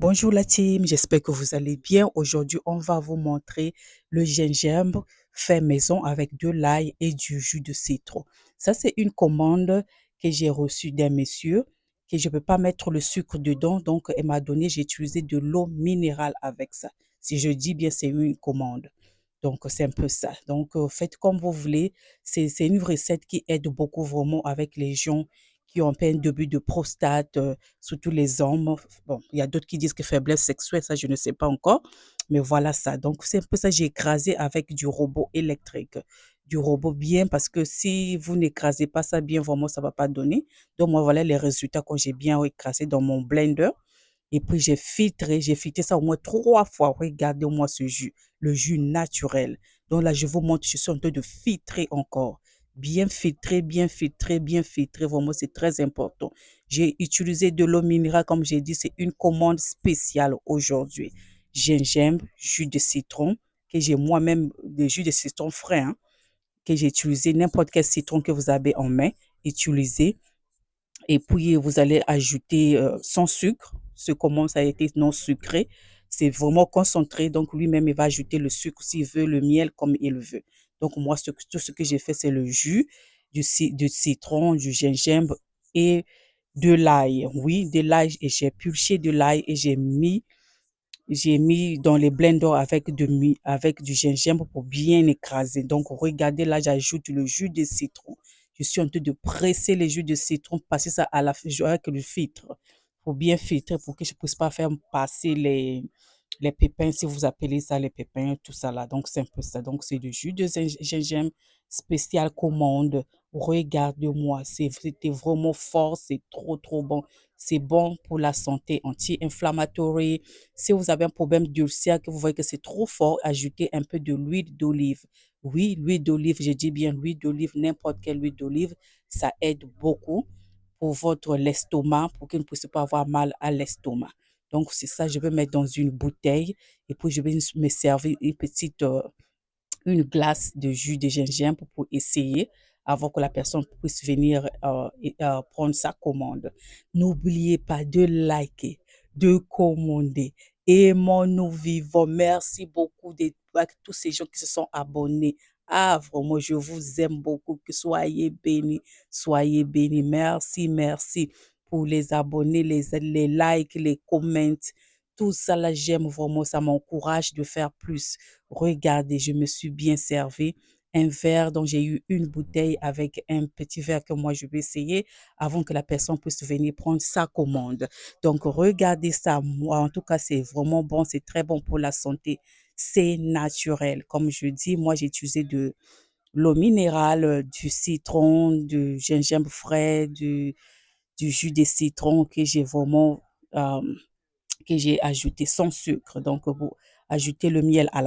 Bonjour la team, j'espère que vous allez bien. Aujourd'hui, on va vous montrer le gingembre fait maison avec de l'ail et du jus de citron. Ça, c'est une commande que j'ai reçue d'un monsieur que je ne peux pas mettre le sucre dedans. Donc, elle m'a donné, j'ai utilisé de l'eau minérale avec ça. Si je dis bien, c'est une commande. Donc, c'est un peu ça. Donc, faites comme vous voulez. C'est une recette qui aide beaucoup vraiment avec les gens qui ont un peu un début de prostate, surtout les hommes. Bon, il y a d'autres qui disent que faiblesse sexuelle, ça, je ne sais pas encore. Mais voilà ça. Donc, c'est un peu ça, j'ai écrasé avec du robot électrique. Du robot bien, parce que si vous n'écrasez pas ça bien, vraiment, ça ne va pas donner. Donc, moi, voilà les résultats quand j'ai bien écrasé dans mon blender. Et puis, j'ai filtré ça au moins 3 fois. Regardez-moi ce jus, le jus naturel. Donc là, je vous montre, je suis en train de filtrer encore. Bien filtré, bien filtré, bien filtré. Vraiment, c'est très important. J'ai utilisé de l'eau minérale, comme j'ai dit, c'est une commande spéciale aujourd'hui. Gingembre, jus de citron, que j'ai moi-même, des jus de citron frais, hein, que j'ai utilisé, n'importe quel citron que vous avez en main, utilisez. Et puis, vous allez ajouter sans sucre. Ce comment ça a été non sucré. C'est vraiment concentré. Donc, lui-même, il va ajouter le sucre s'il veut, le miel comme il veut. Donc, moi, tout ce que j'ai fait, c'est le jus du citron, du gingembre et de l'ail. Oui, de l'ail. Et j'ai pulché de l'ail et j'ai mis dans les blenders avec du gingembre pour bien écraser. Donc, regardez là, j'ajoute le jus de citron. Je suis en train de presser les jus de citron, passer ça à la avec le filtre. Il faut bien filtrer pour que je ne puisse pas faire passer les pépins, si vous appelez ça les pépins, tout ça là. Donc, c'est un peu ça. Donc, c'est le jus de gingembre spécial commande. Regardez-moi, c'était vraiment fort, c'est trop, trop bon. C'est bon pour la santé anti-inflammatoire. Si vous avez un problème d'ulcère, que vous voyez que c'est trop fort, ajoutez un peu de l'huile d'olive. Oui, l'huile d'olive, je dis bien l'huile d'olive, n'importe quelle huile d'olive, ça aide beaucoup pour votre l'estomac, pour que vous ne puissiez pas avoir mal à l'estomac. Donc, c'est ça, je vais mettre dans une bouteille et puis je vais me servir une glace de jus de gingembre pour essayer avant que la personne puisse venir prendre sa commande. N'oubliez pas de liker, de commander. Aimons-nous vivons. Merci beaucoup à tous ces gens qui se sont abonnés. Ah, vraiment, je vous aime beaucoup. Que soyez bénis, soyez bénis. Merci, merci pour les abonnés, les likes, les comments. Tout ça, là, j'aime vraiment, ça m'encourage de faire plus. Regardez, je me suis bien servi. Un verre dont j'ai eu une bouteille avec un petit verre que moi je vais essayer avant que la personne puisse venir prendre sa commande. Donc, regardez ça. Moi, en tout cas, c'est vraiment bon. C'est très bon pour la santé. C'est naturel. Comme je dis, moi, j'ai utilisé de l'eau minérale, du citron, du gingembre frais, du jus de citron que j'ai vraiment, que j'ai ajouté sans sucre. Donc, vous ajoutez le miel à la